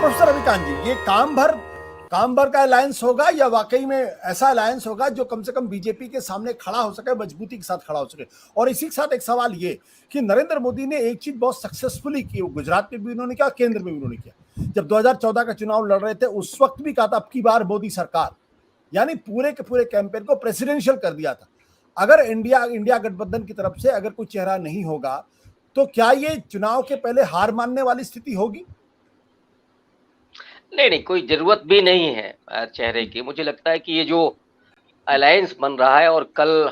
Professor Ravikant जी, ये काम भर का अलायंस होगा या वाकई में ऐसा अलायंस होगा जो कम से कम बीजेपी के सामने खड़ा हो सके, मजबूती के साथ खड़ा हो सके? और इसी के साथ एक सवाल ये कि नरेंद्र मोदी ने एक चीज बहुत सक्सेसफुली की, गुजरात में भी उन्होंने किया, केंद्र में भी उन्होंने किया। जब 2014 का चुनाव लड़ रहे थे उस वक्त भी कहा था अब की बार मोदी सरकार, यानी पूरे के पूरे कैंपेन को प्रेसिडेंशियल कर दिया था। अगर इंडिया गठबंधन की तरफ से अगर कोई चेहरा नहीं होगा तो क्या ये चुनाव के पहले हार मानने वाली स्थिति होगी? नहीं नहीं, कोई जरूरत भी नहीं है चेहरे की। मुझे लगता है कि ये जो अलायंस बन रहा है और कल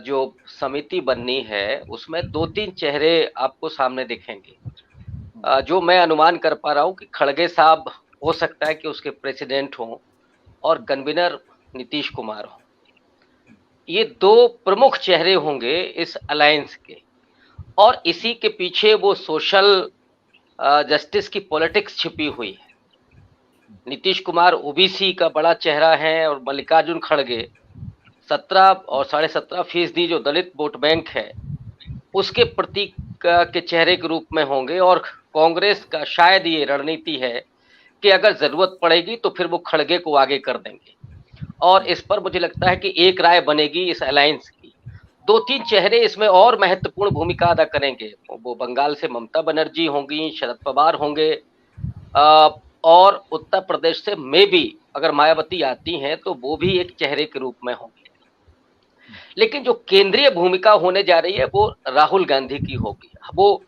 जो समिति बननी है उसमें 2-3 चेहरे आपको सामने दिखेंगे। जो मैं अनुमान कर पा रहा हूँ कि खड़गे साहब हो सकता है कि उसके प्रेसिडेंट हों और कन्वीनर नीतीश कुमार हो। ये 2 प्रमुख चेहरे होंगे इस अलायंस के, और इसी के पीछे वो सोशल जस्टिस की पॉलिटिक्स छिपी हुई है। नीतीश कुमार ओबीसी का बड़ा चेहरा है और मल्लिकार्जुन खड़गे 17 और 17.5% जो दलित वोट बैंक है उसके प्रतीक के चेहरे के रूप में होंगे। और कांग्रेस का शायद ये रणनीति है कि अगर जरूरत पड़ेगी तो फिर वो खड़गे को आगे कर देंगे, और इस पर मुझे लगता है कि एक राय बनेगी इस अलायंस की। 2-3 चेहरे इसमें और महत्वपूर्ण भूमिका अदा करेंगे। वो बंगाल से ममता बनर्जी होंगी, शरद पवार होंगे, और उत्तर प्रदेश से मे भी अगर मायावती आती हैं तो वो भी एक चेहरे के रूप में होंगे। लेकिन जो केंद्रीय भूमिका होने जा रही है वो राहुल गांधी की होगी। वो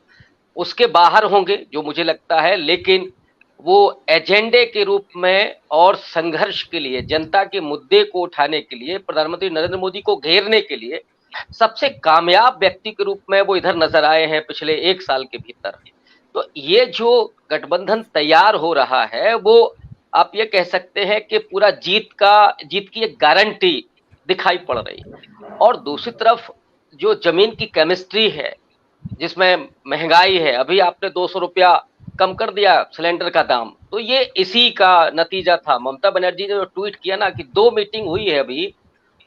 उसके बाहर होंगे जो मुझे लगता है, लेकिन वो एजेंडे के रूप में और संघर्ष के लिए, जनता के मुद्दे को उठाने के लिए, प्रधानमंत्री नरेंद्र मोदी को घेरने के लिए सबसे कामयाब व्यक्ति के रूप में वो इधर नजर आए हैं पिछले 1 साल के भीतर। तो ये जो गठबंधन तैयार हो रहा है वो आप ये कह सकते हैं कि पूरा जीत की एक गारंटी दिखाई पड़ रही है। और दूसरी तरफ जो जमीन की केमिस्ट्री है, जिसमें महंगाई है, अभी आपने 200 रुपया कम कर दिया सिलेंडर का दाम, तो ये इसी का नतीजा था। ममता बनर्जी ने जो ट्वीट किया ना कि 2 मीटिंग हुई है अभी,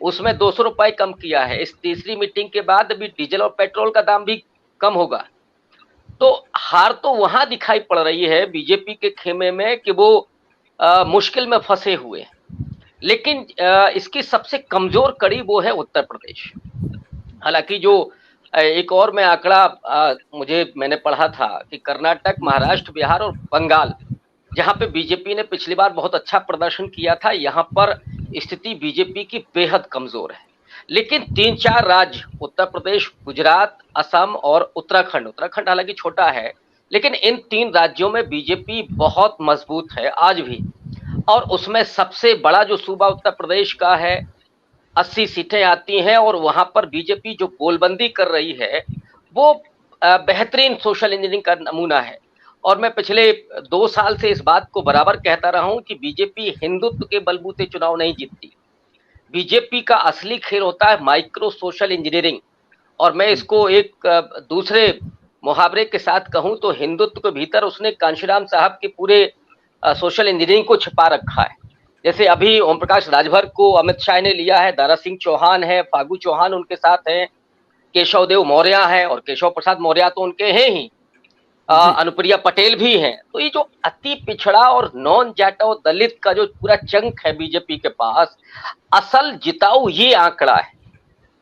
उसमें 200 रुपए कम किया है। इस तीसरी मीटिंग के बाद अभी डीजल और पेट्रोल का दाम भी कम होगा। तो हार तो वहां दिखाई पड़ रही है बीजेपी के खेमे में कि वो मुश्किल में फंसे हुए हैं। लेकिन इसकी सबसे कमजोर कड़ी वो है उत्तर प्रदेश। हालांकि जो एक और मैं आंकड़ा मैंने पढ़ा था कि कर्नाटक, महाराष्ट्र, बिहार और बंगाल, जहां पे बीजेपी ने पिछली बार बहुत अच्छा प्रदर्शन किया था, यहां पर स्थिति बीजेपी की बेहद कमजोर है। लेकिन 3-4 राज्य, उत्तर प्रदेश, गुजरात, असम और उत्तराखंड हालांकि छोटा है, लेकिन इन 3 राज्यों में बीजेपी बहुत मजबूत है आज भी। और उसमें सबसे बड़ा जो सूबा उत्तर प्रदेश का है, 80 सीटें आती हैं, और वहां पर बीजेपी जो गोलबंदी कर रही है वो बेहतरीन सोशल इंजीनियरिंग का नमूना है। और मैं पिछले 2 साल से इस बात को बराबर कहता रहा हूं कि बीजेपी हिंदुत्व के बलबूते चुनाव नहीं जीतती। बीजेपी का असली खेल होता है माइक्रो सोशल इंजीनियरिंग। और मैं इसको एक दूसरे मुहावरे के साथ कहूं तो हिंदुत्व के भीतर उसने कांशीराम साहब के पूरे सोशल इंजीनियरिंग को छिपा रखा है। जैसे अभी ओम प्रकाश राजभर को अमित शाह ने लिया है, दारा सिंह चौहान है, फागू चौहान उनके साथ हैं, केशव देव मौर्य है, और केशव प्रसाद मौर्य तो उनके हैं ही, अनुप्रिया पटेल भी हैं। तो ये जो अति पिछड़ा और नॉन जाटो दलित का जो पूरा चंक है बीजेपी के पास, असल जिताऊ ये आंकड़ा है।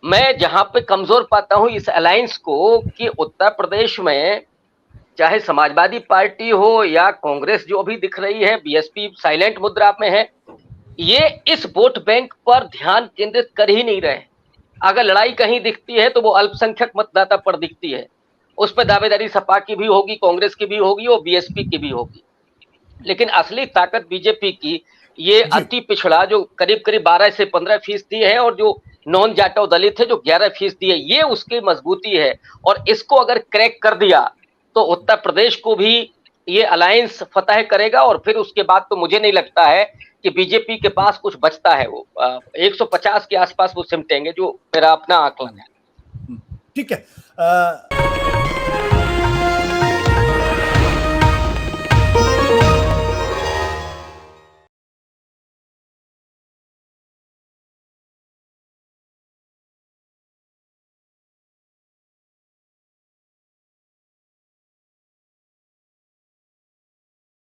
मैं जहां पे कमजोर पाता हूं इस अलायंस को कि उत्तर प्रदेश में चाहे समाजवादी पार्टी हो या कांग्रेस जो अभी दिख रही है, बीएसपी साइलेंट मुद्रा में है, ये इस वोट बैंक पर ध्यान केंद्रित कर ही नहीं रहे। अगर लड़ाई कहीं दिखती है तो वो अल्पसंख्यक मतदाता पर दिखती है। उस पर दावेदारी सपा की भी होगी, कांग्रेस की भी होगी और बीएसपी की भी होगी। लेकिन असली ताकत बीजेपी की ये अति पिछड़ा जो करीब करीब 12 से 15% है, और जो नॉन जाटो दलित है जो 11% है, ये उसकी मजबूती है। और इसको अगर क्रैक कर दिया तो उत्तर प्रदेश को भी ये अलायंस फतह करेगा, और फिर उसके बाद तो मुझे नहीं लगता है कि बीजेपी के पास कुछ बचता है। वो 150 के आसपास वो सिमटेंगे, जो मेरा अपना आकलन है। ठीक है।